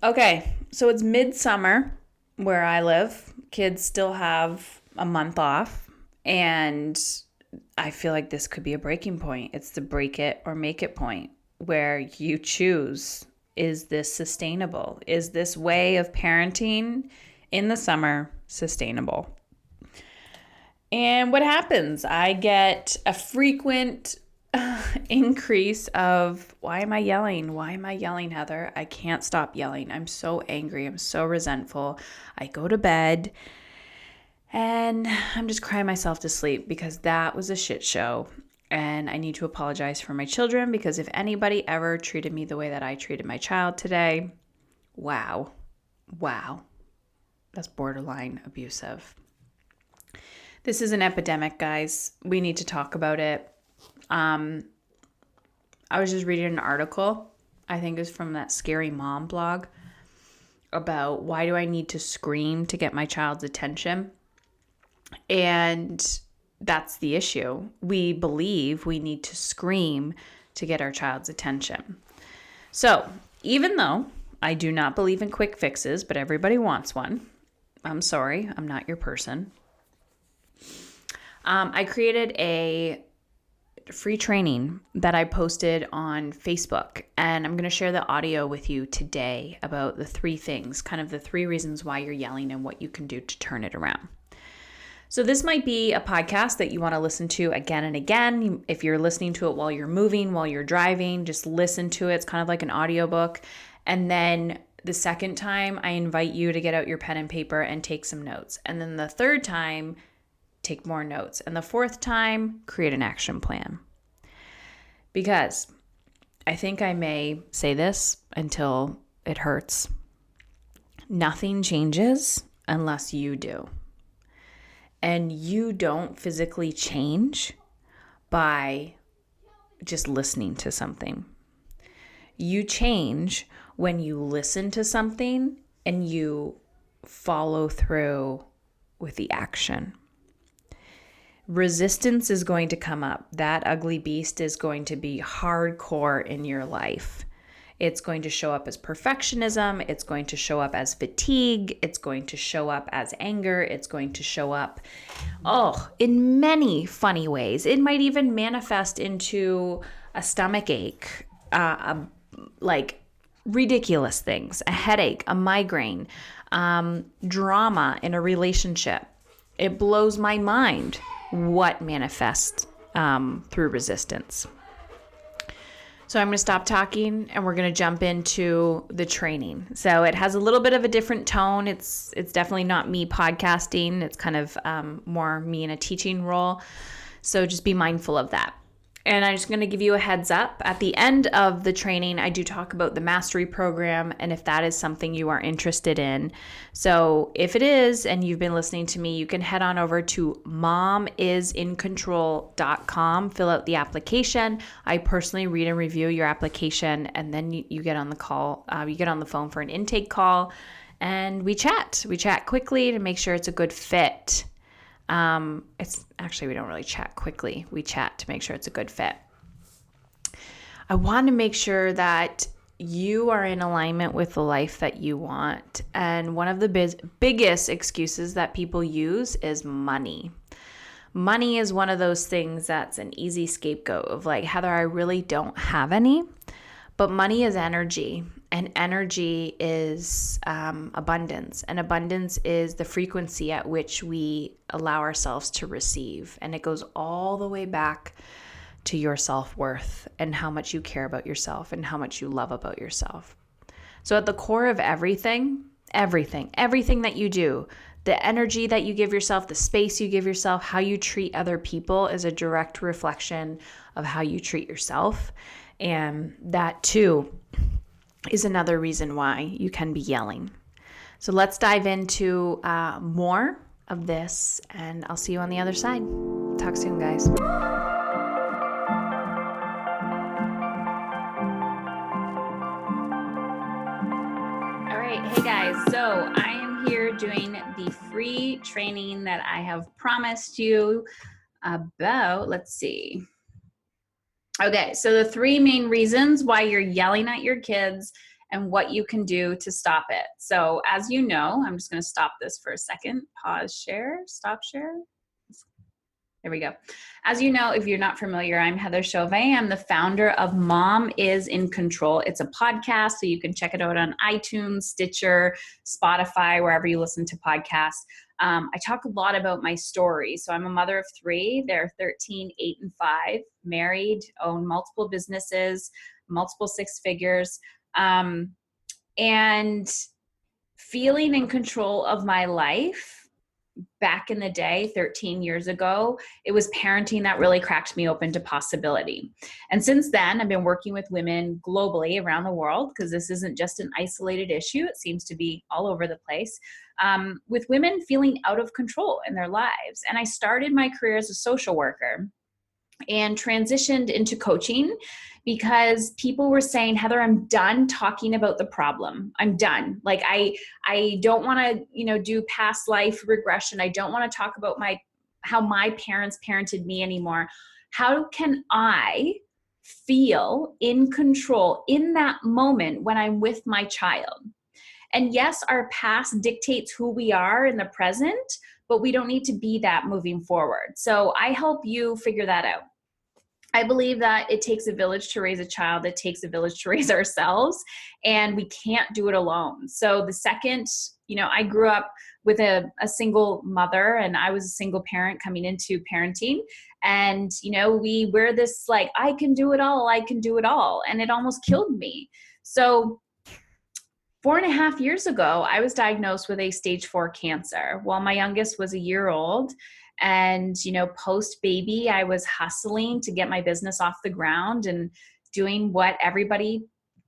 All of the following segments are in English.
Okay, so it's midsummer where I live. Kids still have a month off, and I feel like this could be a breaking point. It's the break it or make it point where you choose, is this sustainable? Is this way of parenting in the summer sustainable? And what happens? I get a frequent increase of, why am I yelling? Why am I yelling, Heather? I can't stop yelling. I'm so angry. I'm so resentful. I go to bed and I'm just crying myself to sleep because that was a shit show. And I need to apologize for my children, because if anybody ever treated me the way that I treated my child today, wow, wow, that's borderline abusive. This is an epidemic, guys. We need to talk about it. I was just reading an article, I think it's from that Scary Mom blog, about why do I need to scream to get my child's attention? And that's the issue. We believe we need to scream to get our child's attention. So even though I do not believe in quick fixes, but everybody wants one, I'm sorry, I'm not your person. I created a free training that I posted on Facebook, and I'm going to share the audio with you today about the three things, kind of the three reasons why you're yelling and what you can do to turn it around. So this might be a podcast that you want to listen to again and again. If you're listening to it while you're moving, while you're driving, just listen to it. It's kind of like an audiobook. And then the second time, I invite you to get out your pen and paper and take some notes. And then the third time, take more notes. And the fourth time, create an action plan. Because I think I may say this until it hurts. Nothing changes unless you do. And you don't physically change by just listening to something. You change when you listen to something and you follow through with the action. Resistance is going to come up. That ugly beast is going to be hardcore in your life. It's going to show up as perfectionism. It's going to show up as fatigue. It's going to show up as anger. It's going to show up, in many funny ways. It might even manifest into a stomach ache, like ridiculous things, a headache, a migraine, drama in a relationship. It blows my mind what manifests through resistance. So I'm going to stop talking and we're going to jump into the training. So it has a little bit of a different tone. It's definitely not me podcasting. It's kind of more me in a teaching role. So just be mindful of that. And I'm just going to give you a heads up. At the end of the training, I do talk about the mastery program and if that is something you are interested in. So if it is, and you've been listening to me, you can head on over to momisincontrol.com, fill out the application. I personally read and review your application, and then you get on the call. You get on the phone for an intake call, and we chat. We chat quickly to make sure it's a good fit. It's actually, we don't really chat quickly. We chat to make sure it's a good fit. I want to make sure that you are in alignment with the life that you want. And one of the biggest excuses that people use is money. Money is one of those things that's an easy scapegoat of like, Heather, I really don't have any. But money is energy, and energy is abundance. And abundance is the frequency at which we allow ourselves to receive. And it goes all the way back to your self-worth and how much you care about yourself and how much you love about yourself. So at the core of everything that you do, the energy that you give yourself, the space you give yourself, how you treat other people is a direct reflection of how you treat yourself. And that too is another reason why you can be yelling. So let's dive into more of this, and I'll see you on the other side. Talk soon, guys. All right. Hey, guys. So I am here doing the free training that I have promised you about. Let's see. Okay, so the three main reasons why you're yelling at your kids and what you can do to stop it. So as you know, I'm just going to stop this for a second, pause share, stop share. There we go. As you know, if you're not familiar, I'm Heather Chauvet. I'm the founder of Mom is in Control. It's a podcast, so you can check it out on iTunes, Stitcher, Spotify, wherever you listen to podcasts. I talk a lot about my story. So I'm a mother of three. They're 13, 8, and 5, married, own multiple businesses, multiple six figures, and feeling in control of my life. Back in the day, 13 years ago, it was parenting that really cracked me open to possibility. And since then, I've been working with women globally around the world, because this isn't just an isolated issue. It seems to be all over the place, with women feeling out of control in their lives. And I started my career as a social worker and transitioned into coaching because people were saying, Heather, I'm done talking about the problem. I'm done. Like, I don't want to, do past life regression. I don't want to talk about how my parents parented me anymore. How can I feel in control in that moment when I'm with my child? And yes, our past dictates who we are in the present, but we don't need to be that moving forward. So I help you figure that out. I believe that it takes a village to raise a child. It takes a village to raise ourselves, and we can't do it alone. So the second, I grew up with a single mother, and I was a single parent coming into parenting. And, we wear this like, I can do it all. I can do it all. And it almost killed me. So 4.5 years ago, I was diagnosed with a stage 4 cancer while my youngest was a year old. And, post baby, I was hustling to get my business off the ground and doing what everybody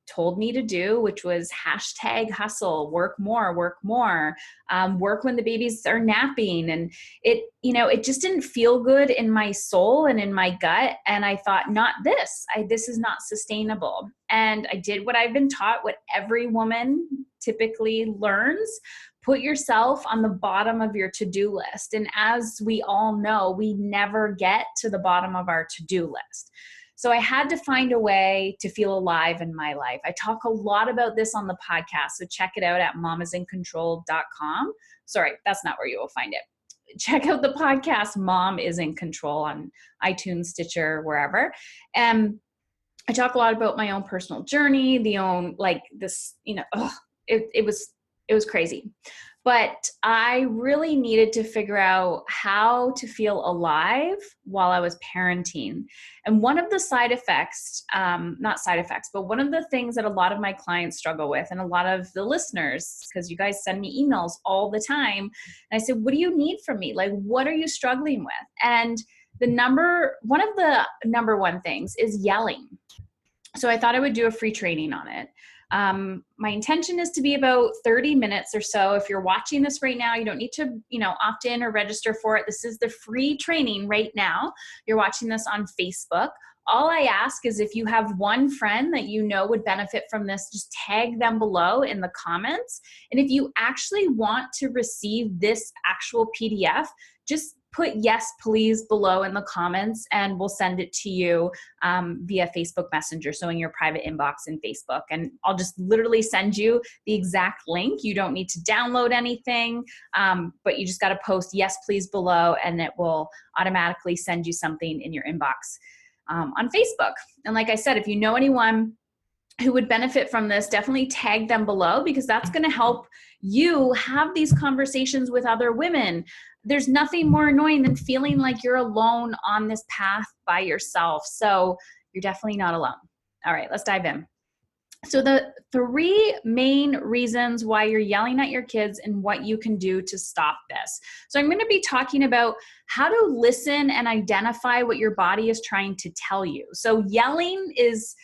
told me to do, which was #hustle, work more, work when the babies are napping. And it just didn't feel good in my soul and in my gut. And I thought, not this, this is not sustainable. And I did what I've been taught, what every woman typically learns: put yourself on the bottom of your to-do list. And as we all know, we never get to the bottom of our to-do list. So I had to find a way to feel alive in my life. I talk a lot about this on the podcast, so check it out at momisincontrol.com. Sorry, that's not where you will find it. Check out the podcast, Mom is in Control, on iTunes, Stitcher, wherever. And I talk a lot about my own personal journey, it was crazy. But I really needed to figure out how to feel alive while I was parenting. And one of the one of the things that a lot of my clients struggle with, and a lot of the listeners, because you guys send me emails all the time, and I said, what do you need from me? Like, what are you struggling with? And one of the number one things is yelling. So I thought I would do a free training on it. My intention is to be about 30 minutes or so. If you're watching this right now, you don't need to, opt in or register for it. This is the free training right now. You're watching this on Facebook. All I ask is, if you have one friend that would benefit from this, just tag them below in the comments. And if you actually want to receive this actual PDF, just put yes, please below in the comments, and we'll send it to you via Facebook Messenger. So in your private inbox in Facebook, and I'll just literally send you the exact link. You don't need to download anything, but you just got to post yes, please below, and it will automatically send you something in your inbox on Facebook. And like I said, if you know anyone who would benefit from this, definitely tag them below, because that's going to help you have these conversations with other women. There's nothing more annoying than feeling like you're alone on this path by yourself. So you're definitely not alone. All right, let's dive in. So the 3 main reasons why you're yelling at your kids and what you can do to stop this. So I'm going to be talking about how to listen and identify what your body is trying to tell you. So yelling is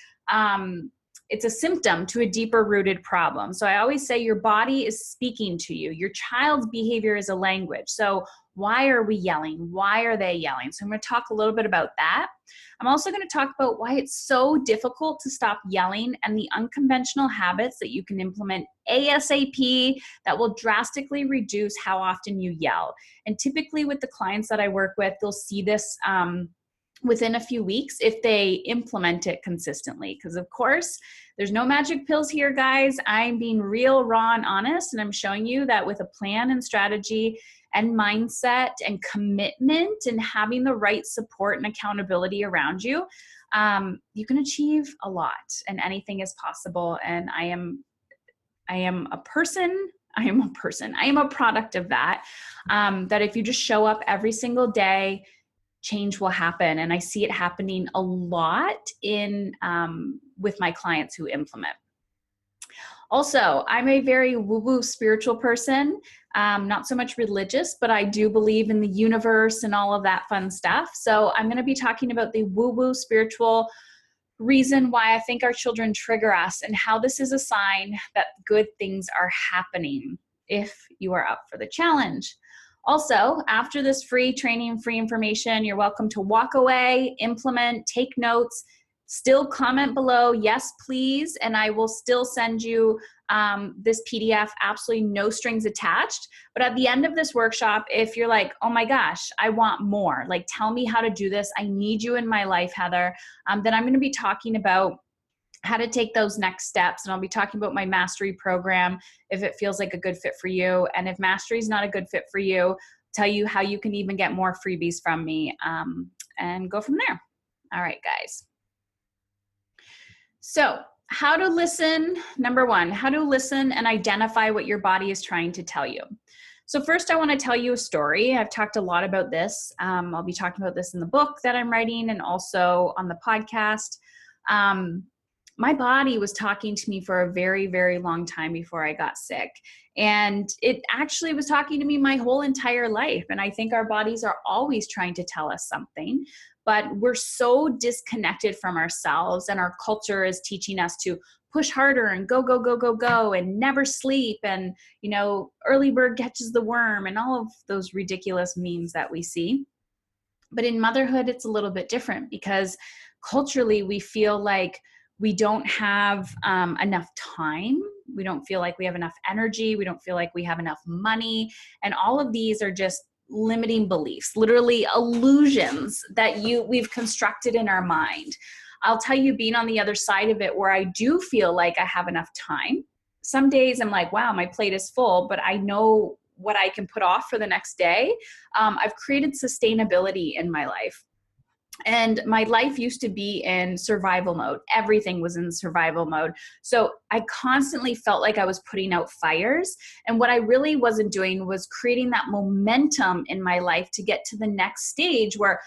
it's a symptom to a deeper rooted problem. So I always say your body is speaking to you. Your child's behavior is a language. So why are we yelling? Why are they yelling? So I'm going to talk a little bit about that. I'm also going to talk about why it's so difficult to stop yelling and the unconventional habits that you can implement ASAP that will drastically reduce how often you yell. And typically with the clients that I work with, they'll see this within a few weeks if they implement it consistently. Because of course, there's no magic pills here, guys. I'm being real, raw, and honest, and I'm showing you that with a plan and strategy and mindset and commitment and having the right support and accountability around you, you can achieve a lot, and anything is possible. And I am a person. I am a product of that. That if you just show up every single day, change will happen. And I see it happening a lot in with my clients who implement. Also, I'm a very woo-woo spiritual person, not so much religious, but I do believe in the universe and all of that fun stuff. So I'm going to be talking about the woo-woo spiritual reason why I think our children trigger us and how this is a sign that good things are happening if you are up for the challenge. Also, after this free training, free information, you're welcome to walk away, implement, take notes, still comment below, yes, please, and I will still send you this PDF, absolutely no strings attached. But at the end of this workshop, if you're like, oh my gosh, I want more, like tell me how to do this, I need you in my life, Heather, then I'm going to be talking about how to take those next steps. And I'll be talking about my mastery program if it feels like a good fit for you. And if mastery is not a good fit for you, tell you how you can even get more freebies from me and go from there. All right, guys. So how to listen. Number one, how to listen and identify what your body is trying to tell you. So first I want to tell you a story. I've talked a lot about this. I'll be talking about this in the book that I'm writing and also on the podcast. My body was talking to me for a very, very long time before I got sick. And it actually was talking to me my whole entire life. And I think our bodies are always trying to tell us something, but we're so disconnected from ourselves, and our culture is teaching us to push harder and go, go, go, go, go, and never sleep. And, you know, early bird catches the worm and all of those ridiculous memes that we see. But in motherhood, it's a little bit different because culturally we feel like we don't have enough time. We don't feel like we have enough energy. We don't feel like we have enough money. And all of these are just limiting beliefs, literally illusions that we've constructed in our mind. I'll tell you, being on the other side of it, where I do feel like I have enough time. Some days I'm like, wow, my plate is full, but I know what I can put off for the next day. I've created sustainability in my life. And my life used to be in survival mode. Everything was in survival mode. So I constantly felt like I was putting out fires. And what I really wasn't doing was creating that momentum in my life to get to the next stage where,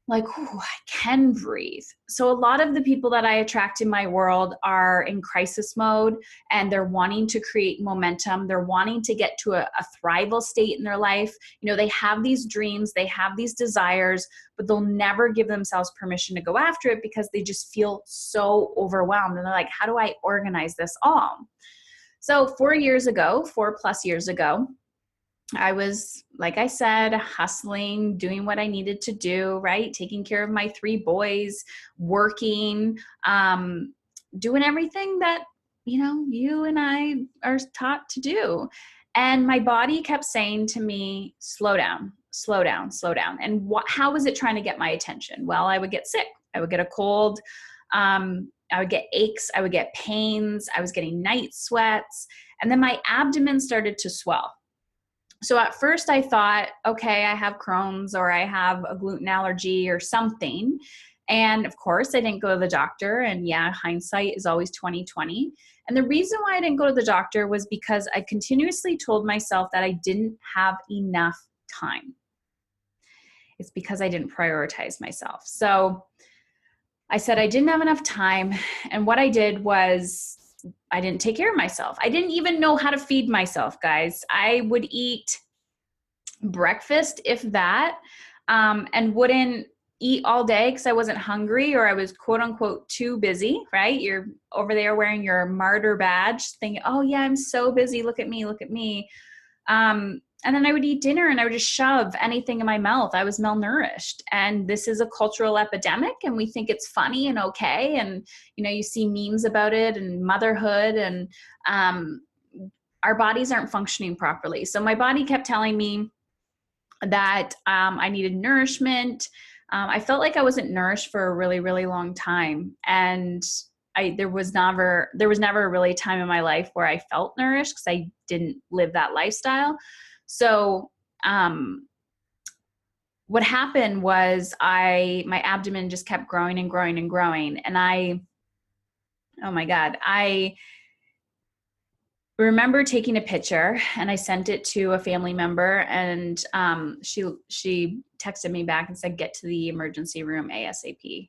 like, I can breathe. So a lot of the people that I attract in my world are in crisis mode, and they're wanting to create momentum. They're wanting to get to a thrival state in their life. You know, they have these dreams, they have these desires, but they'll never give themselves permission to go after it because they just feel so overwhelmed. And they're like, how do I organize this all? So 4 years ago, 4+ years ago, I was, like I said, hustling, doing what I needed to do, right? Taking care of my 3 boys, working, doing everything that, you know, you and I are taught to do. And my body kept saying to me, slow down, slow down, slow down. And how was it trying to get my attention? Well, I would get sick. I would get a cold. I would get aches. I would get pains. I was getting night sweats. And then my abdomen started to swell. So at first I thought, okay, I have Crohn's or I have a gluten allergy or something. And of course I didn't go to the doctor. And yeah, hindsight is always 20/20. And the reason why I didn't go to the doctor was because I continuously told myself that I didn't have enough time. It's because I didn't prioritize myself. So I said I didn't have enough time. And what I did was I didn't take care of myself. I didn't even know how to feed myself, guys. I would eat breakfast, if that, and wouldn't eat all day because I wasn't hungry or I was quote unquote too busy, right? You're over there wearing your martyr badge thinking, oh yeah, I'm so busy. Look at me, look at me. And then I would eat dinner and I would just shove anything in my mouth. I was malnourished. And this is a cultural epidemic and we think it's funny and okay. And, you know, you see memes about it and motherhood and our bodies aren't functioning properly. So my body kept telling me that I needed nourishment. I felt like I wasn't nourished for a really, really long time. And there was never a really time in my life where I felt nourished because I didn't live that lifestyle. So, what happened was my abdomen just kept growing and growing and growing. And oh my God, I remember taking a picture and I sent it to a family member, and she texted me back and said, get to the emergency room ASAP.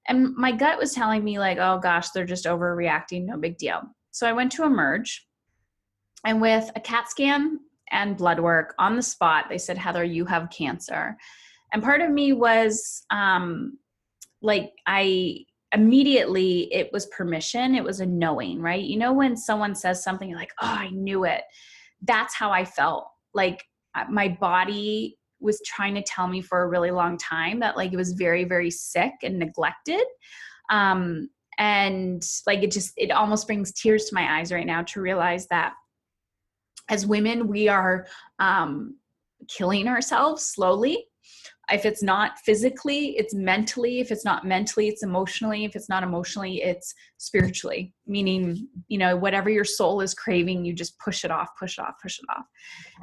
And my gut was telling me like, oh gosh, they're just overreacting, no big deal. So I went to Emerge, and with a CAT scan and blood work on the spot, they said, Heather, you have cancer. And part of me was like, immediately it was permission. It was a knowing, right? You know, when someone says something, you're like, oh, I knew it. That's how I felt. Like my body was trying to tell me for a really long time that like it was very, very sick and neglected. And like, it almost brings tears to my eyes right now to realize that as women, we are killing ourselves slowly. If it's not physically, it's mentally. If it's not mentally, it's emotionally. If it's not emotionally, it's spiritually, meaning, you know, whatever your soul is craving, you just push it off, push it off, push it off.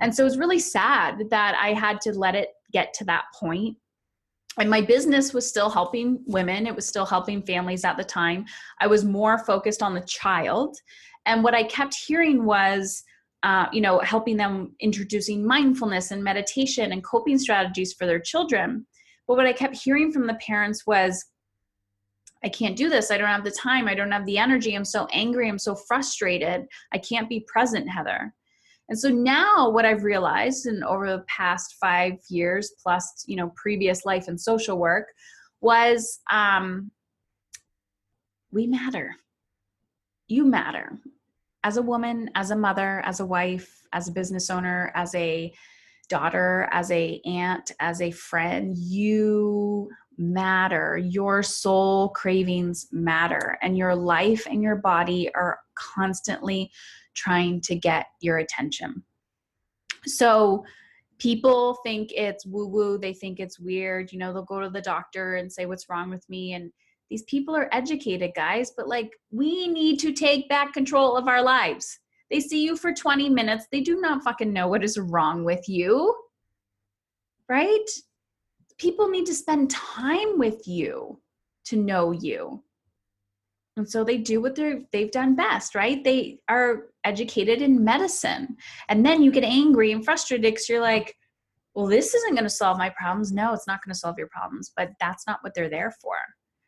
And so it was really sad that I had to let it get to that point. And my business was still helping women. It was still helping families at the time. I was more focused on the child. And what I kept hearing was, helping them, introducing mindfulness and meditation and coping strategies for their children. But what I kept hearing from the parents was, I can't do this. I don't have the time. I don't have the energy. I'm so angry. I'm so frustrated. I can't be present, Heather. And so now what I've realized, and over the past 5 years plus, previous life and social work, was we matter. You matter. As a woman, as a mother, as a wife, as a business owner, as a daughter, as a aunt, as a friend, you matter. Your soul cravings matter, and your life and your body are constantly trying to get your attention. So people think it's woo-woo. They think it's weird. They'll go to the doctor and say, what's wrong with me? And these people are educated, guys, but like, we need to take back control of our lives. They see you for 20 minutes. They do not fucking know what is wrong with you, right? People need to spend time with you to know you. And so they do what they've done best, right? They are educated in medicine. And then you get angry and frustrated because you're like, well, this isn't going to solve my problems. No, it's not going to solve your problems, but that's not what they're there for.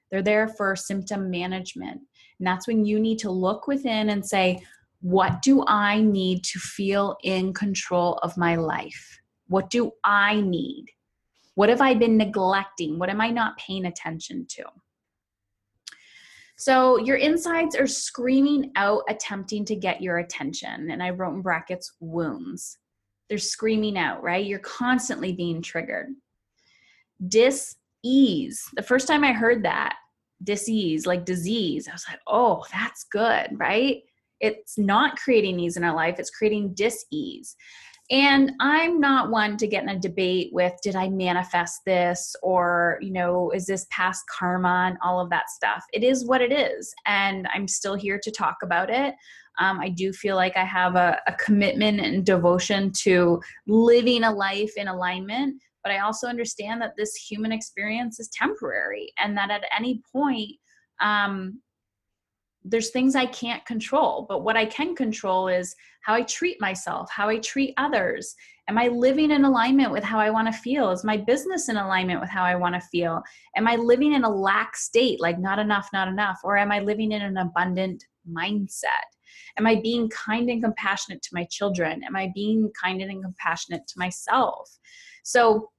They're there for symptom management. And that's when you need to look within and say, what do I need to feel in control of my life? What do I need? What have I been neglecting? What am I not paying attention to? So your insides are screaming out, attempting to get your attention. And I wrote in brackets, wounds. They're screaming out, right? You're constantly being triggered. Dis-ease. The first time I heard that, dis-ease, like disease, I was like, oh, that's good, right? It's not creating ease in our life. It's creating dis-ease. And I'm not one to get in a debate with, did I manifest this? Or, is this past karma and all of that stuff? It is what it is. And I'm still here to talk about it. I do feel like I have a commitment and devotion to living a life in alignment. But I also understand that this human experience is temporary, and that at any point, there's things I can't control. But what I can control is how I treat myself, how I treat others. Am I living in alignment with how I want to feel? Is my business in alignment with how I want to feel? Am I living in a lack state, like not enough, not enough? Or am I living in an abundant mindset? Am I being kind and compassionate to my children? Am I being kind and compassionate to myself? So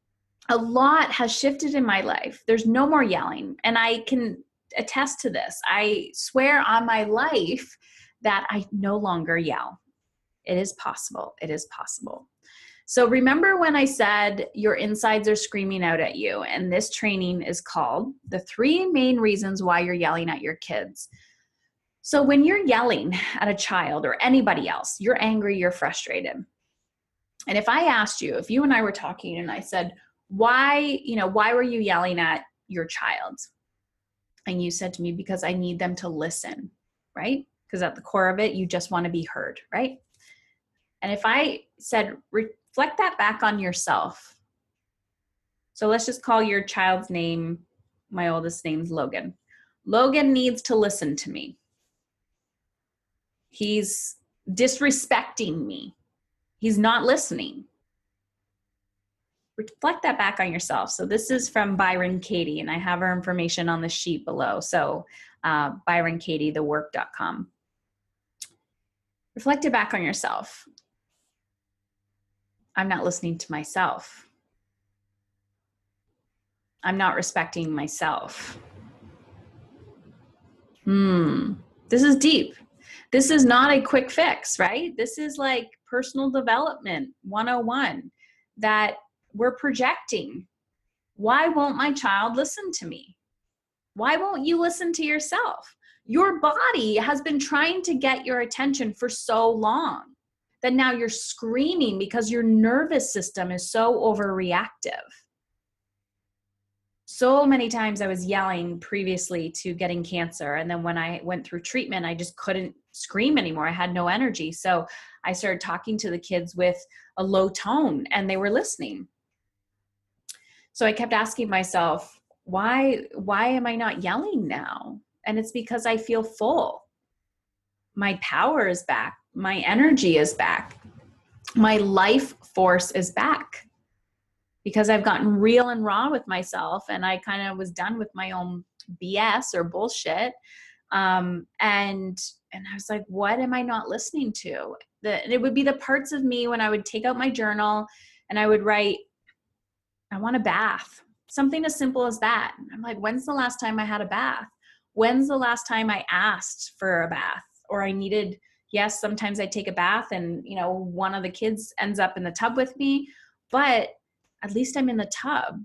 a lot has shifted in my life. There's no more yelling. And I can attest to this. I swear on my life that I no longer yell. It is possible. It is possible. So remember when I said your insides are screaming out at you, and this training is called the 3 main reasons why you're yelling at your kids. So when you're yelling at a child or anybody else, you're angry, you're frustrated. And if I asked you, if you and I were talking and I said, why were you yelling at your child? And you said to me, because I need them to listen, right? Because at the core of it, you just want to be heard, right? And if I said, reflect that back on yourself. So let's just call your child's name, my oldest name's Logan. Logan needs to listen to me. He's disrespecting me. He's not listening. Reflect that back on yourself. So this is from Byron Katie, and I have her information on the sheet below. So Byron Katie, thework.com. Reflect it back on yourself. I'm not listening to myself. I'm not respecting myself. This is deep. This is not a quick fix, right? This is like personal development 101 that we're projecting. Why won't my child listen to me? Why won't you listen to yourself? Your body has been trying to get your attention for so long that now you're screaming because your nervous system is so overreactive. So many times I was yelling previously to getting cancer. And then when I went through treatment, I just couldn't scream anymore. I had no energy. So I started talking to the kids with a low tone and they were listening. So I kept asking myself, why am I not yelling now? And it's because I feel full. My power is back. My energy is back. My life force is back. Because I've gotten real and raw with myself and I kind of was done with my own BS or bullshit. And I was like, what am I not listening to? It would be the parts of me when I would take out my journal and I would write, I want a bath. Something as simple as that. I'm like, when's the last time I had a bath? When's the last time I asked for a bath? Or I needed, yes, sometimes I take a bath and, one of the kids ends up in the tub with me, but at least I'm in the tub.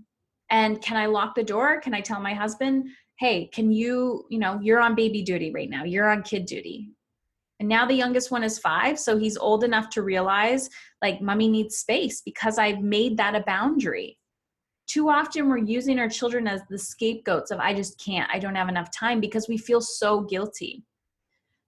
And can I lock the door? Can I tell my husband, hey, can you're on baby duty right now. You're on kid duty. And now the youngest one is 5. So he's old enough to realize like mommy needs space because I've made that a boundary. Too often we're using our children as the scapegoats of I just can't, I don't have enough time because we feel so guilty.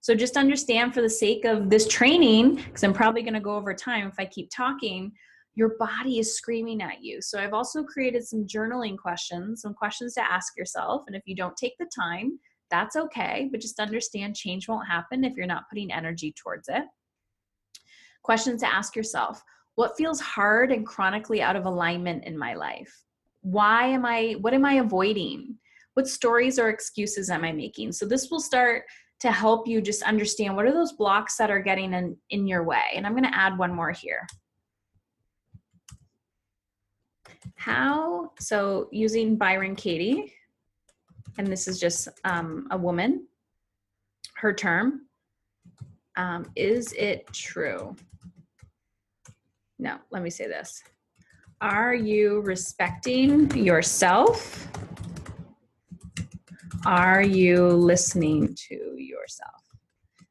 So just understand for the sake of this training, because I'm probably going to go over time if I keep talking, your body is screaming at you. So I've also created some journaling questions, some questions to ask yourself. And if you don't take the time, that's okay. But just understand change won't happen if you're not putting energy towards it. Questions to ask yourself. What feels hard and chronically out of alignment in my life? What am I avoiding? What stories or excuses am I making? So this will start to help you just understand what are those blocks that are getting in your way. And I'm going to add one more here. So using Byron Katie, and this is just a woman, her term, is it true? No, let me say this. Are you respecting yourself? Are you listening to yourself?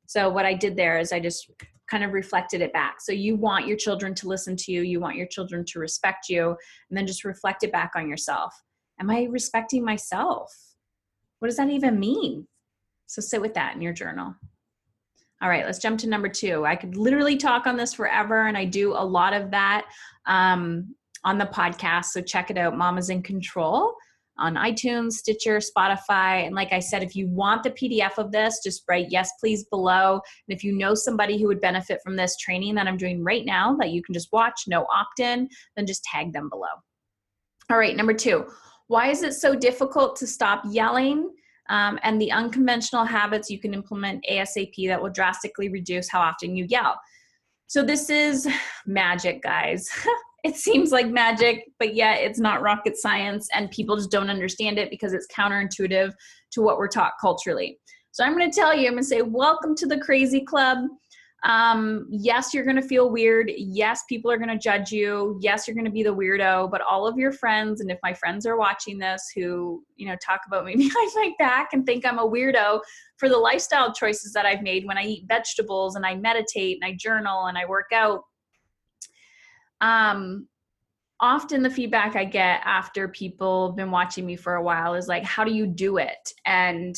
So what I did there is I just kind of reflected it back. So you want your children to listen to you. You want your children to respect you. And then just reflect it back on yourself. Am I respecting myself? What does that even mean? So sit with that in your journal. All right, let's jump to number 2. I could literally talk on this forever, and I do a lot of that on the podcast. So check it out, Mama's in Control, on iTunes, Stitcher, Spotify. And like I said, if you want the PDF of this, just write yes, please below. And if you know somebody who would benefit from this training that I'm doing right now that you can just watch, no opt-in, then just tag them below. All right, number 2, why is it so difficult to stop yelling? And the unconventional habits you can implement ASAP that will drastically reduce how often you yell. So this is magic, guys. It seems like magic, but yet it's not rocket science and people just don't understand it because it's counterintuitive to what we're taught culturally. So I'm going to tell you, I'm going to say, welcome to the crazy club. Yes, you're going to feel weird. Yes, people are going to judge you. Yes, you're going to be the weirdo, but all of your friends, and if my friends are watching this who, talk about me behind my back and think I'm a weirdo for the lifestyle choices that I've made when I eat vegetables and I meditate and I journal and I work out, often the feedback I get after people have been watching me for a while is like, how do you do it? And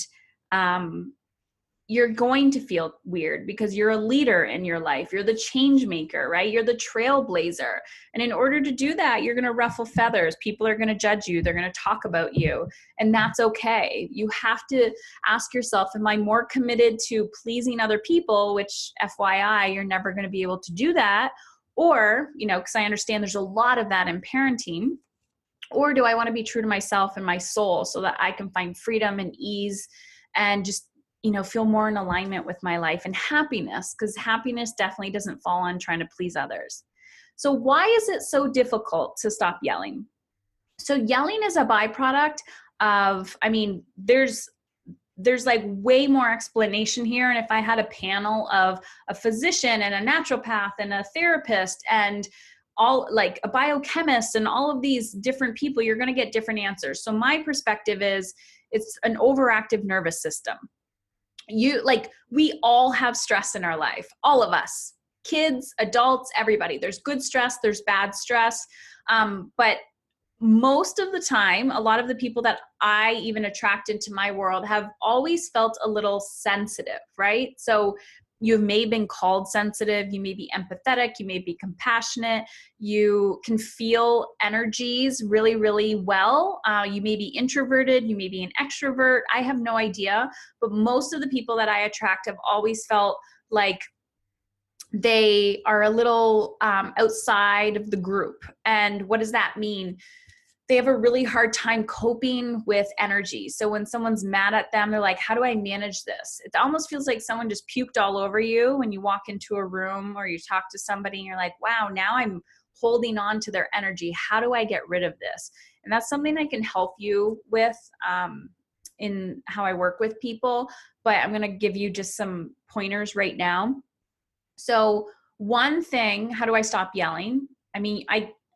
you're going to feel weird because you're a leader in your life. You're the change maker, right? You're the trailblazer. And in order to do that, you're going to ruffle feathers. People are going to judge you. They're going to talk about you. And that's okay. You have to ask yourself, am I more committed to pleasing other people, which FYI, you're never going to be able to do that? Or, because I understand there's a lot of that in parenting. Or do I want to be true to myself and my soul so that I can find freedom and ease and just feel more in alignment with my life and happiness, because happiness definitely doesn't fall on trying to please others. So why is it so difficult to stop yelling? So yelling is a byproduct of, there's like way more explanation here. And if I had a panel of a physician and a naturopath and a therapist and all like a biochemist and all of these different people, you're going to get different answers. So my perspective is it's an overactive nervous system. We all have stress in our life, all of us, kids, adults, everybody. There's good stress, there's bad stress. But most of the time, a lot of the people that I even attract into my world have always felt a little sensitive, right? So you may have been called sensitive, you may be empathetic, you may be compassionate, you can feel energies really, really well. You may be introverted, you may be an extrovert. I have no idea, but most of the people that I attract have always felt like they are a little outside of the group. And what does that mean? They have a really hard time coping with energy. So when someone's mad at them, they're like, how do I manage this? It almost feels like someone just puked all over you when you walk into a room or you talk to somebody and you're like, wow, now I'm holding on to their energy. How do I get rid of this? And that's something I can help you with in how I work with people. But I'm going to give you just some pointers right now. So one thing, how do I stop yelling?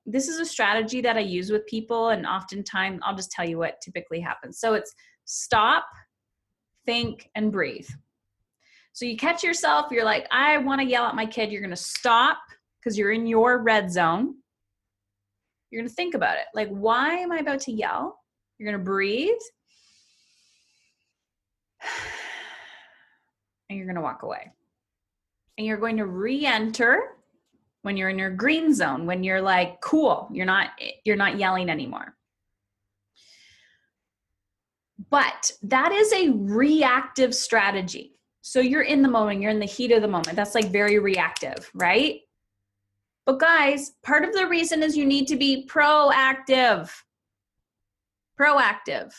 This is a strategy that I use with people, and oftentimes I'll just tell you what typically happens. So it's stop, think, and breathe. So you catch yourself, you're like, I want to yell at my kid. You're going to stop because you're in your red zone. You're going to think about it. Like, why am I about to yell? You're going to breathe. And you're going to walk away. And you're going to re-enter when you're in your green zone, when you're like, cool, you're not yelling anymore. But that is a reactive strategy. So you're in the moment, you're in the heat of the moment. That's like very reactive, right? But guys, part of the reason is you need to be proactive. Proactive.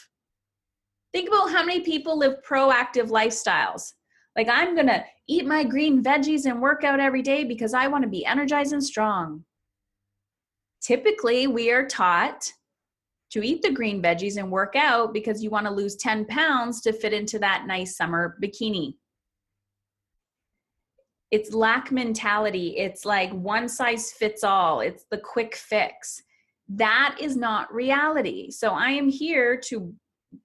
Think about how many people live proactive lifestyles. Like, I'm going to eat my green veggies and work out every day because I want to be energized and strong. Typically, we are taught to eat the green veggies and work out because you want to lose 10 pounds to fit into that nice summer bikini. It's lack mentality. It's like one size fits all. It's the quick fix. That is not reality. So I am here to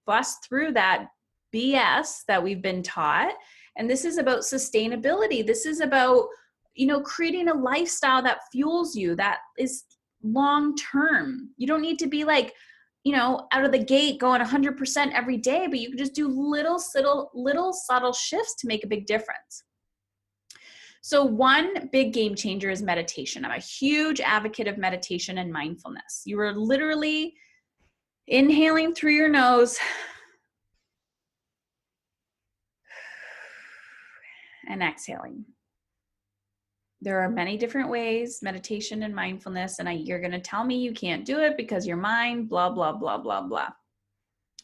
bust through that BS that we've been taught. And this is about sustainability. This is about, creating a lifestyle that fuels you, that is long-term. You don't need to be like, out of the gate going 100% every day, but you can just do little subtle shifts to make a big difference. So one big game changer is meditation. I'm a huge advocate of meditation and mindfulness. You are literally inhaling through your nose and exhaling. There are many different ways, meditation and mindfulness, and you're going to tell me you can't do it because your mind, blah, blah, blah, blah, blah.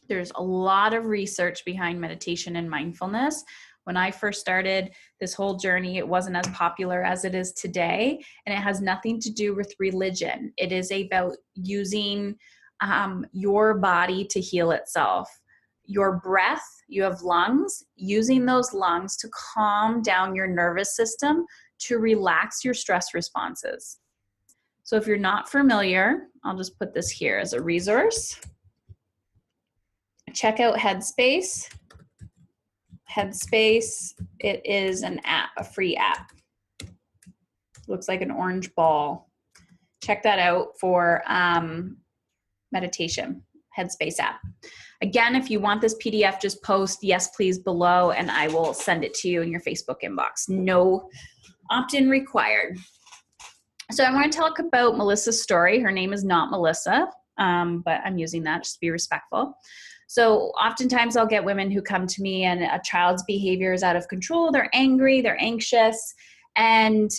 There's a lot of research behind meditation and mindfulness. When I first started this whole journey, it wasn't as popular as it is today, and it has nothing to do with religion. It is about using your body to heal itself. Your breath, you have lungs, using those lungs to calm down your nervous system to relax your stress responses. So if you're not familiar, I'll just put this here as a resource. Check out Headspace. Headspace, it is an app, a free app. Looks like an orange ball. check that out for meditation, Headspace app. Again, if you want this PDF, just post yes, please below, and I will send it to you in your Facebook inbox. No opt-in required. So I want to talk about Melissa's story. Her name is not Melissa, but I'm using that just to be respectful. So oftentimes I'll get women who come to me and a child's behavior is out of control. They're angry, they're anxious, and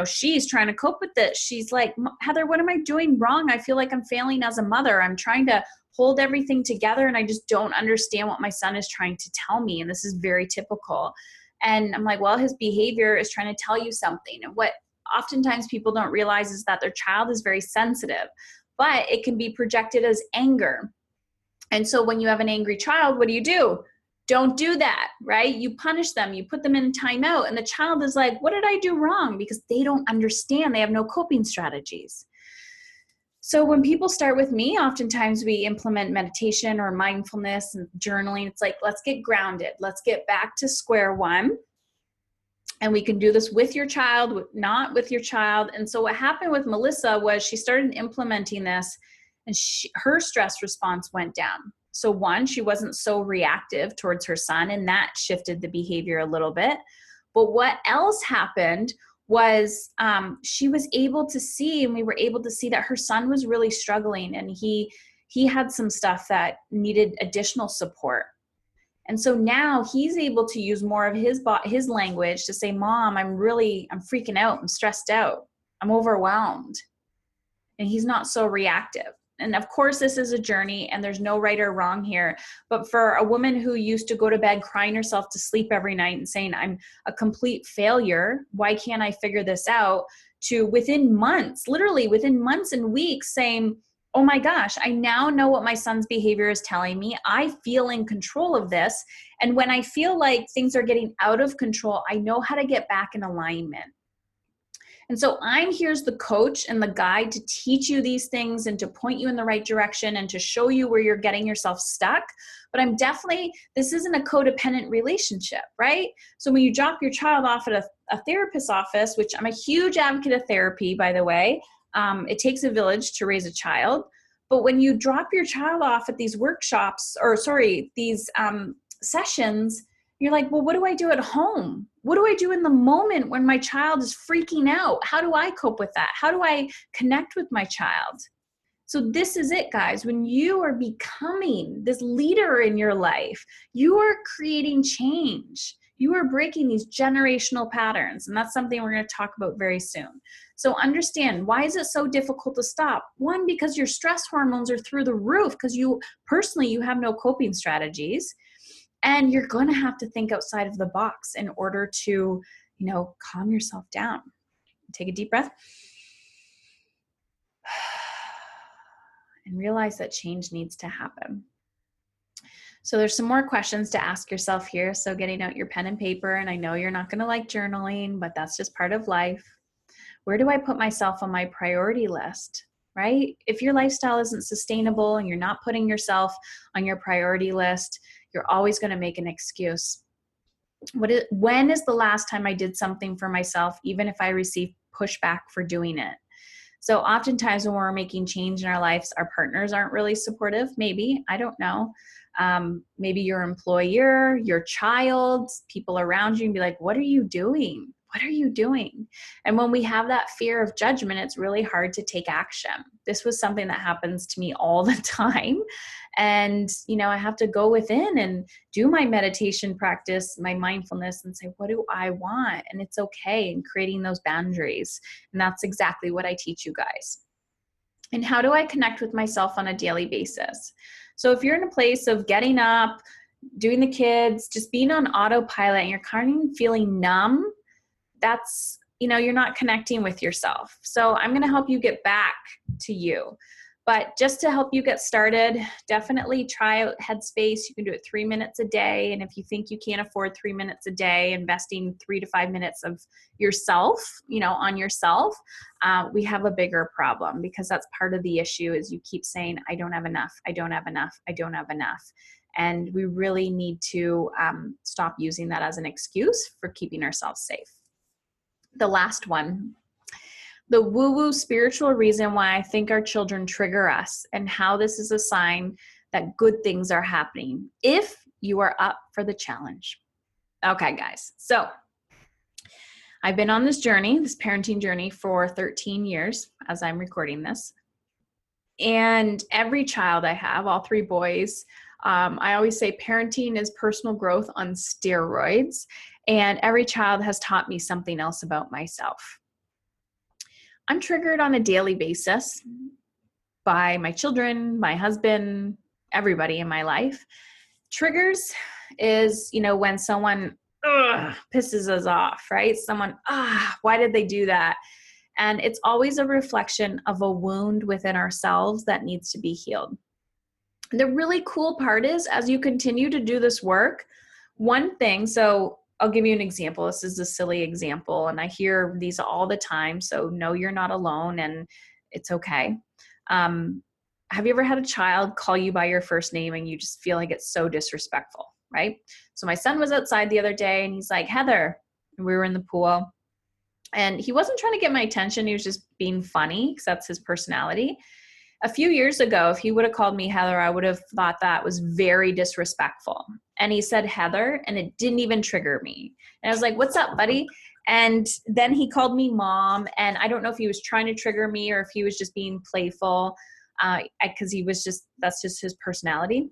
she's trying to cope with it. She's like, Heather, what am I doing wrong? I feel like I'm failing as a mother. I'm trying to hold everything together and I just don't understand what my son is trying to tell me. And this is very typical. And I'm like, well, his behavior is trying to tell you something. And what oftentimes people don't realize is that their child is very sensitive, but it can be projected as anger. And so when you have an angry child, what do? Don't do that, right? You punish them, you put them in timeout, and the child is like, what did I do wrong? Because they don't understand, they have no coping strategies. So when people start with me, oftentimes we implement meditation or mindfulness and journaling. It's like, let's get grounded. Let's get back to square one. And we can do this with your child, not with your child. And so what happened with Melissa was she started implementing this and her stress response went down. So one, she wasn't so reactive towards her son, and that shifted the behavior a little bit. But what else happened was she was able to see, and we were able to see that her son was really struggling, and he had some stuff that needed additional support. And so now he's able to use more of his language to say, Mom, I'm freaking out. I'm stressed out. I'm overwhelmed. And he's not so reactive. And of course, this is a journey and there's no right or wrong here. But for a woman who used to go to bed crying herself to sleep every night and saying, I'm a complete failure, why can't I figure this out? To within months, literally within months and weeks saying, oh my gosh, I now know what my son's behavior is telling me. I feel in control of this. And when I feel like things are getting out of control, I know how to get back in alignment. And so I'm here's the coach and the guide to teach you these things and to point you in the right direction and to show you where you're getting yourself stuck. But this isn't a codependent relationship, right? So when you drop your child off at a therapist's office, which I'm a huge advocate of therapy, by the way, it takes a village to raise a child. But when you drop your child off at these these sessions, you're like, well, what do I do at home? What do I do in the moment when my child is freaking out? How do I cope with that? How do I connect with my child? So this is it, guys. When you are becoming this leader in your life, you are creating change. You are breaking these generational patterns. And that's something we're going to talk about very soon. So understand, why is it so difficult to stop? One, because your stress hormones are through the roof because you have no coping strategies. And you're going to have to think outside of the box in order to, calm yourself down. Take a deep breath. And realize that change needs to happen. So there's some more questions to ask yourself here. So getting out your pen and paper, and I know you're not going to like journaling, but that's just part of life. Where do I put myself on my priority list, right? If your lifestyle isn't sustainable and you're not putting yourself on your priority list, you're always going to make an excuse. When is the last time I did something for myself, even if I received pushback for doing it? So oftentimes when we're making change in our lives, our partners aren't really supportive. Maybe, I don't know. Maybe your employer, your child, people around you, and be like, what are you doing? What are you doing? And when we have that fear of judgment, it's really hard to take action. This was something that happens to me all the time. And, I have to go within and do my meditation practice, my mindfulness, and say, what do I want? And it's okay. And creating those boundaries. And that's exactly what I teach you guys. And how do I connect with myself on a daily basis? So if you're in a place of getting up, doing the kids, just being on autopilot, and you're kind of feeling numb, that's, you're not connecting with yourself. So I'm going to help you get back to you. But just to help you get started, definitely try out Headspace. You can do it 3 minutes a day. And if you think you can't afford 3 minutes a day, investing 3 to 5 minutes of yourself, on yourself, we have a bigger problem, because that's part of the issue is you keep saying, I don't have enough. I don't have enough. I don't have enough. And we really need to stop using that as an excuse for keeping ourselves safe. The last one The woo-woo spiritual reason why I think our children trigger us and how this is a sign that good things are happening if you are up for the challenge. Okay, guys. So I've been on this journey, this parenting journey for 13 years as I'm recording this. And every child I have, all three boys, I always say parenting is personal growth on steroids. And every child has taught me something else about myself. I'm triggered on a daily basis by my children, my husband, everybody in my life. Triggers is, when someone pisses us off, right? Someone, why did they do that? And it's always a reflection of a wound within ourselves that needs to be healed. The really cool part is, as you continue to do this work, one thing, so I'll give you an example. This is a silly example, and I hear these all the time. So no, you're not alone, and it's okay. Have you ever had a child call you by your first name and you just feel like it's so disrespectful, right? So my son was outside the other day and he's like, Heather, and we were in the pool. And he wasn't trying to get my attention. He was just being funny because that's his personality. A few years ago, if he would have called me Heather, I would have thought that was very disrespectful. And he said Heather, and it didn't even trigger me. And I was like, what's up, buddy? And then he called me mom. And I don't know if he was trying to trigger me or if he was just being playful, because that's just his personality.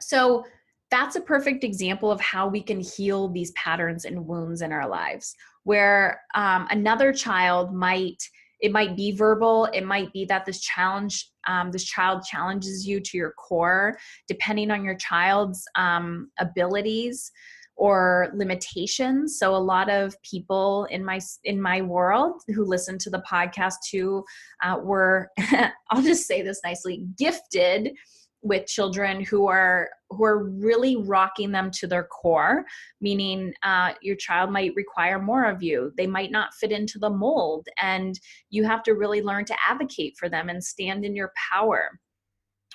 So that's a perfect example of how we can heal these patterns and wounds in our lives, where another child might be verbal. It might be that this child challenges you to your core, depending on your child's abilities or limitations. So a lot of people in my world who listen to the podcast too were, I'll just say this nicely, gifted with children who are really rocking them to their core, meaning your child might require more of you. They might not fit into the mold, and you have to really learn to advocate for them and stand in your power.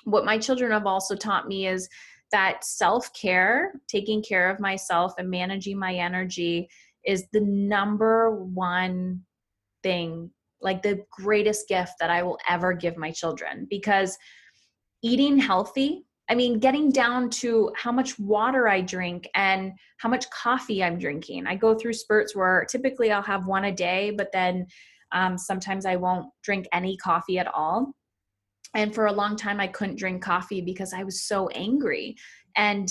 What my children have also taught me is that self-care, taking care of myself and managing my energy, is the number one thing, like the greatest gift that I will ever give my children. Because eating healthy, getting down to how much water I drink and how much coffee I'm drinking. I go through spurts where typically I'll have one a day, but then sometimes I won't drink any coffee at all. And for a long time, I couldn't drink coffee because I was so angry. And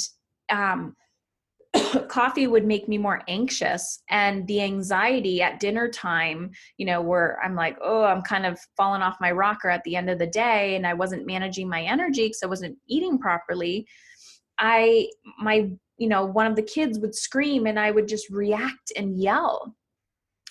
coffee would make me more anxious, and the anxiety at dinner time, where I'm like, I'm kind of falling off my rocker at the end of the day, and I wasn't managing my energy because I wasn't eating properly. One of the kids would scream and I would just react and yell.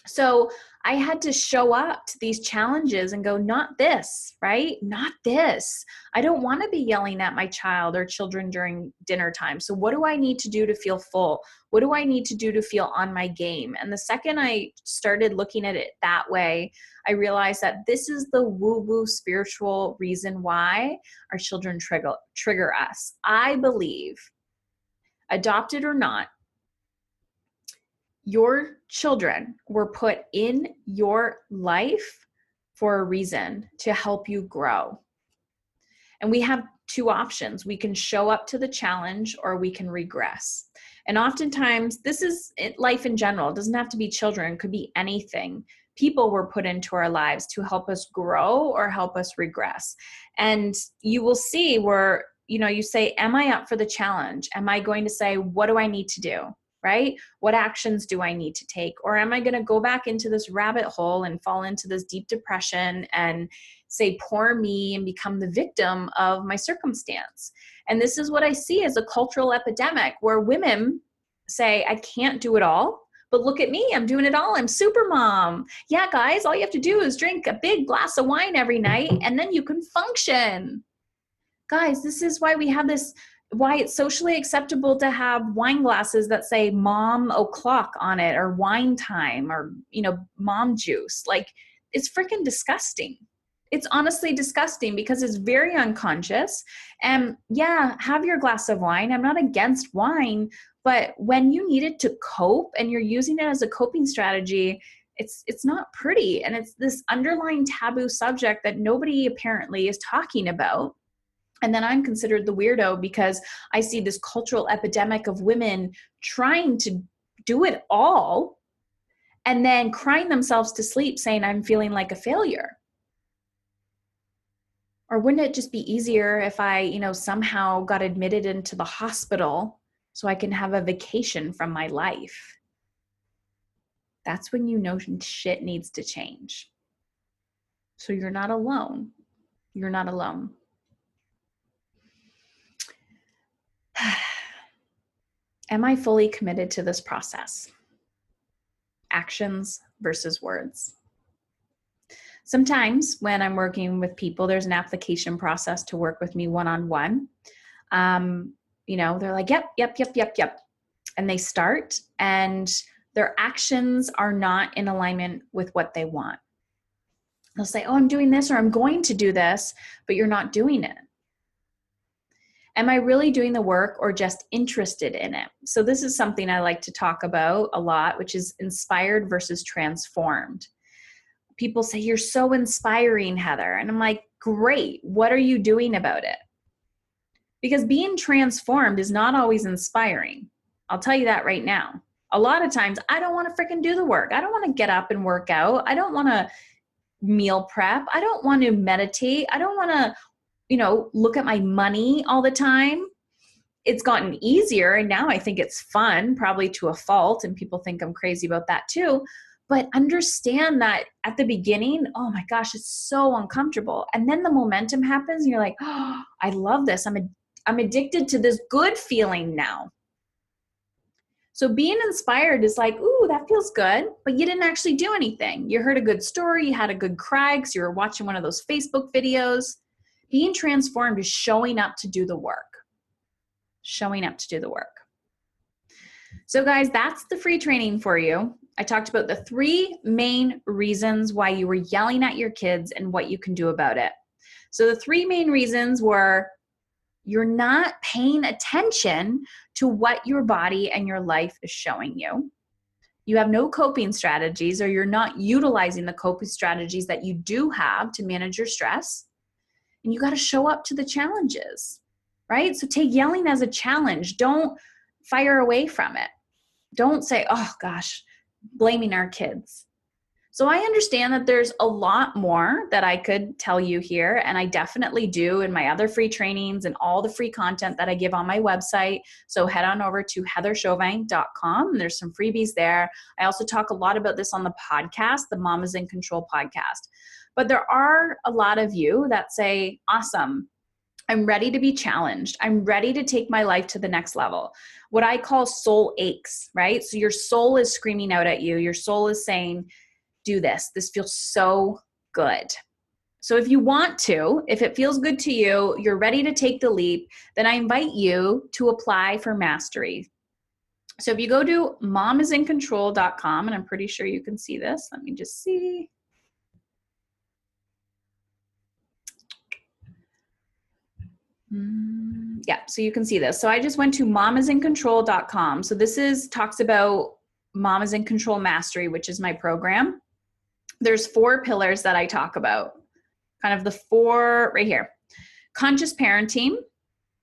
So I had to show up to these challenges and go, not this, right? Not this. I don't want to be yelling at my child or children during dinner time. So what do I need to do to feel full? What do I need to do to feel on my game? And the second I started looking at it that way, I realized that this is the woo-woo spiritual reason why our children trigger us. I believe, adopted or not, your children were put in your life for a reason, to help you grow. And we have two options. We can show up to the challenge or we can regress. And oftentimes, this is life in general. It doesn't have to be children. It could be anything. People were put into our lives to help us grow or help us regress. And you will see where, you say, am I up for the challenge? Am I going to say, what do I need to do? Right? What actions do I need to take? Or am I going to go back into this rabbit hole and fall into this deep depression and say, poor me, and become the victim of my circumstance? And this is what I see as a cultural epidemic, where women say, I can't do it all, but look at me, I'm doing it all. I'm super mom. Yeah, guys, all you have to do is drink a big glass of wine every night and then you can function. Guys, this is why we have this, why it's socially acceptable to have wine glasses that say mom o'clock on it, or wine time, or, mom juice. Like, it's freaking disgusting. It's honestly disgusting because it's very unconscious. And yeah, have your glass of wine. I'm not against wine, but when you need it to cope and you're using it as a coping strategy, It's not pretty. And it's this underlying taboo subject that nobody apparently is talking about. And then I'm considered the weirdo because I see this cultural epidemic of women trying to do it all and then crying themselves to sleep saying, I'm feeling like a failure. Or wouldn't it just be easier if I, somehow got admitted into the hospital so I can have a vacation from my life? That's when you know shit needs to change. So you're not alone. You're not alone. Am I fully committed to this process? Actions versus words. Sometimes when I'm working with people, there's an application process to work with me one-on-one. They're like, yep. And they start, and their actions are not in alignment with what they want. They'll say, oh, I'm doing this, or I'm going to do this, but you're not doing it. Am I really doing the work or just interested in it? So this is something I like to talk about a lot, which is inspired versus transformed. People say, you're so inspiring, Heather. And I'm like, great. What are you doing about it? Because being transformed is not always inspiring. I'll tell you that right now. A lot of times I don't want to freaking do the work. I don't want to get up and work out. I don't want to meal prep. I don't want to meditate. I don't want to, look at my money all the time. It's gotten easier, and now I think it's fun, probably to a fault, and people think I'm crazy about that too. But understand that at the beginning, oh my gosh, it's so uncomfortable. And then the momentum happens and you're like, oh, I love this. I'm addicted to this good feeling now. So being inspired is like, ooh, that feels good, but you didn't actually do anything. You heard a good story, you had a good cry because you were watching one of those Facebook videos. Being transformed is showing up to do the work. Showing up to do the work. So guys, that's the free training for you. I talked about the 3 main reasons why you were yelling at your kids and what you can do about it. So the 3 main reasons were you're not paying attention to what your body and your life is showing you. You have no coping strategies, or you're not utilizing the coping strategies that you do have to manage your stress. And you got to show up to the challenges, right? So take yelling as a challenge. Don't fire away from it. Don't say, oh gosh, blaming our kids. So I understand that there's a lot more that I could tell you here, and I definitely do in my other free trainings and all the free content that I give on my website. So head on over to heatherchauvin.com. There's some freebies there. I also talk a lot about this on the podcast, the Mom is in Control podcast. But there are a lot of you that say, awesome, I'm ready to be challenged. I'm ready to take my life to the next level. What I call soul aches, right? So your soul is screaming out at you. Your soul is saying, do this. This feels so good. So if you want to, if it feels good to you, you're ready to take the leap, then I invite you to apply for mastery. So if you go to momisincontrol.com, and I'm pretty sure you can see this. Let me just see. Yeah, so you can see this. So I just went to momisincontrol.com. So this talks about Mom is in Control Mastery, which is my program. There's 4 pillars that I talk about. Kind of the 4 right here. Conscious parenting,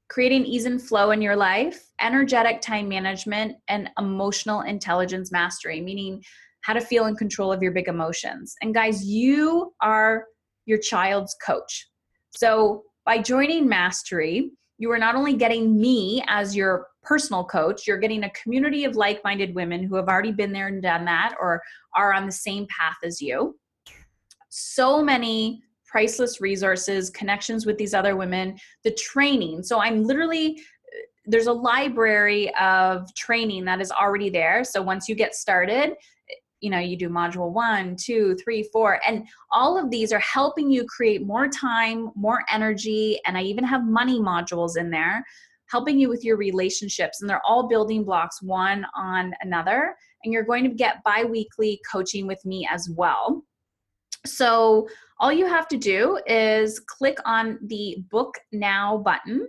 creating ease and flow in your life, energetic time management, and emotional intelligence mastery, meaning how to feel in control of your big emotions. And guys, you are your child's coach. So by joining Mastery, you are not only getting me as your personal coach, you're getting a community of like-minded women who have already been there and done that, or are on the same path as you. So many priceless resources, connections with these other women, the training. So there's a library of training that is already there. So once you get started, you do module 1, 2, 3, 4, and all of these are helping you create more time, more energy. And I even have money modules in there, helping you with your relationships. And they're all building blocks one on another. And you're going to get bi-weekly coaching with me as well. So all you have to do is click on the book now button.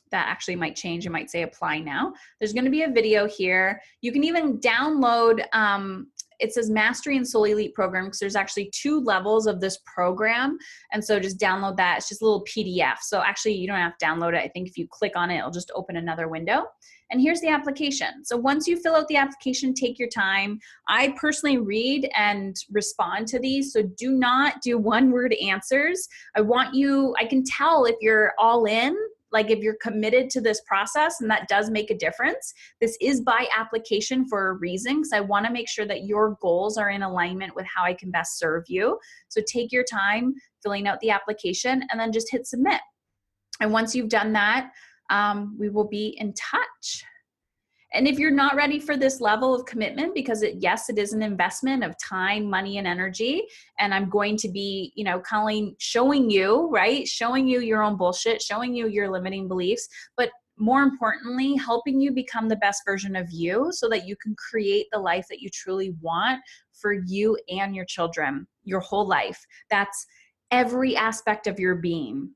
That actually might change. It might say apply now. There's going to be a video here. You can even download it says Mastery and Soul Elite program because there's actually 2 levels of this program. And so just download that. It's just a little PDF. So actually you don't have to download it. I think if you click on it, it'll just open another window. And here's the application. So once you fill out the application, take your time. I personally read and respond to these. So do not do one-word answers. I can tell if you're all in, like if you're committed to this process, and that does make a difference. This is by application for a reason, because I want to make sure that your goals are in alignment with how I can best serve you. So take your time filling out the application and then just hit submit. And once you've done that, we will be in touch. And if you're not ready for this level of commitment, because it is an investment of time, money, and energy, and I'm going to be, showing you your own bullshit, showing you your limiting beliefs, but more importantly, helping you become the best version of you so that you can create the life that you truly want for you and your children, your whole life. That's every aspect of your being.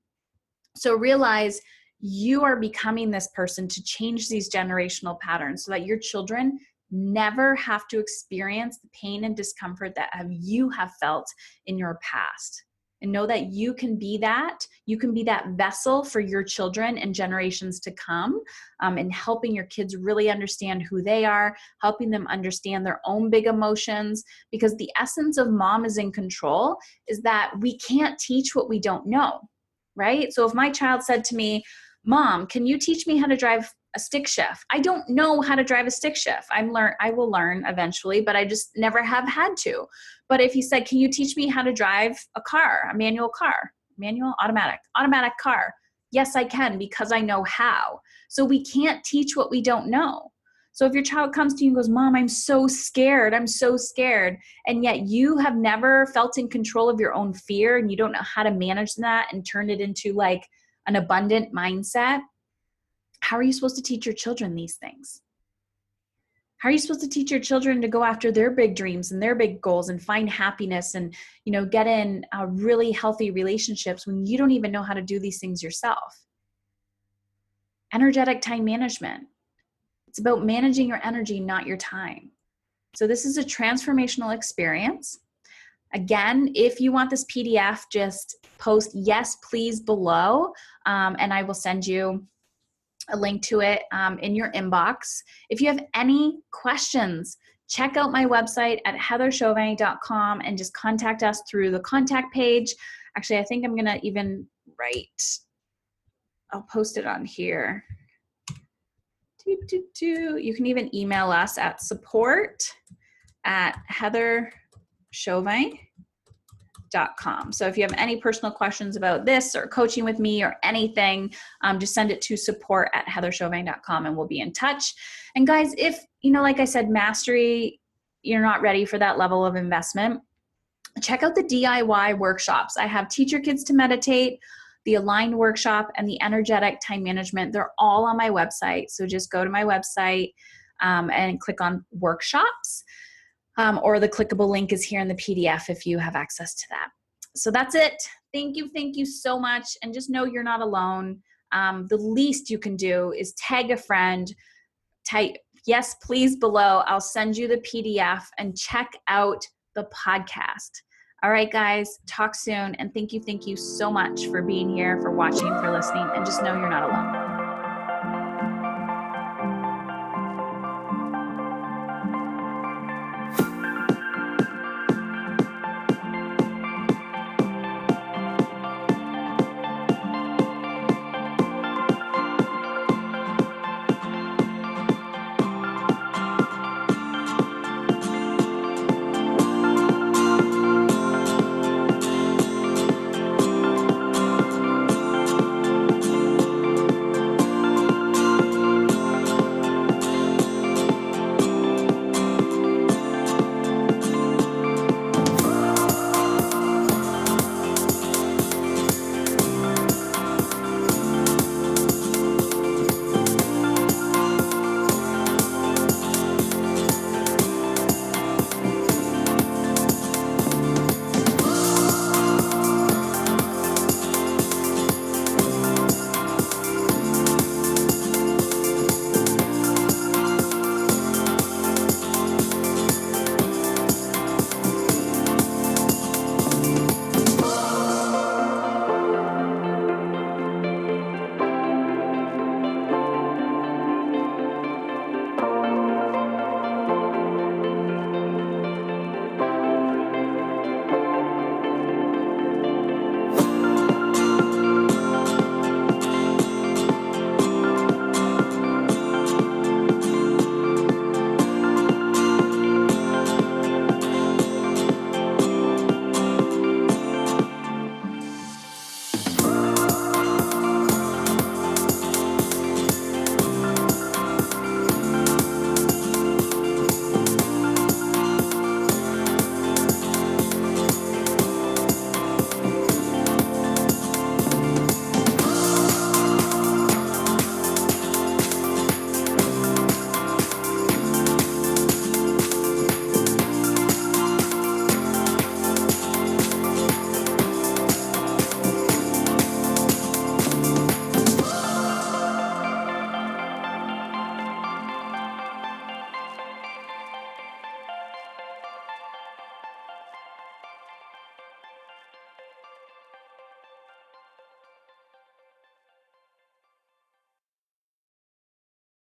So realize you are becoming this person to change these generational patterns so that your children never have to experience the pain and discomfort that you have felt in your past. And know that you can be that. You can be that vessel for your children and generations to come, and helping your kids really understand who they are, helping them understand their own big emotions, because the essence of Mom is in Control is that we can't teach what we don't know, right? So if my child said to me, Mom, can you teach me how to drive a stick shift? I don't know how to drive a stick shift. I will learn eventually, but I just never have had to. But if he said, can you teach me how to drive a car, a manual car, automatic car? Yes, I can, because I know how. So we can't teach what we don't know. So if your child comes to you and goes, Mom, I'm so scared, and yet you have never felt in control of your own fear and you don't know how to manage that and turn it into like an abundant mindset, how are you supposed to teach your children these things? How are you supposed to teach your children to go after their big dreams and their big goals and find happiness and, get in really healthy relationships when you don't even know how to do these things yourself? Energetic time management. It's about managing your energy, not your time. So this is a transformational experience. Again, if you want this PDF, just post yes, please below, and I will send you a link to it in your inbox. If you have any questions, check out my website at heatherchauvin.com and just contact us through the contact page. Actually, I think I'm going to even I'll post it on here. You can even email us at support@heatherchauvin.com. So if you have any personal questions about this or coaching with me or anything, just send it to support@heatherchauvin.com and we'll be in touch. And guys, if, like I said, mastery, you're not ready for that level of investment, check out the DIY workshops. I have Teach Your Kids to Meditate, the Aligned Workshop, and the Energetic Time Management. They're all on my website. So just go to my website and click on workshops. Or the clickable link is here in the PDF if you have access to that. So that's it. Thank you so much. And just know you're not alone. The least you can do is tag a friend, type yes, please below. I'll send you the PDF and check out the podcast. All right, guys, talk soon. And thank you so much for being here, for watching, for listening, and just know you're not alone.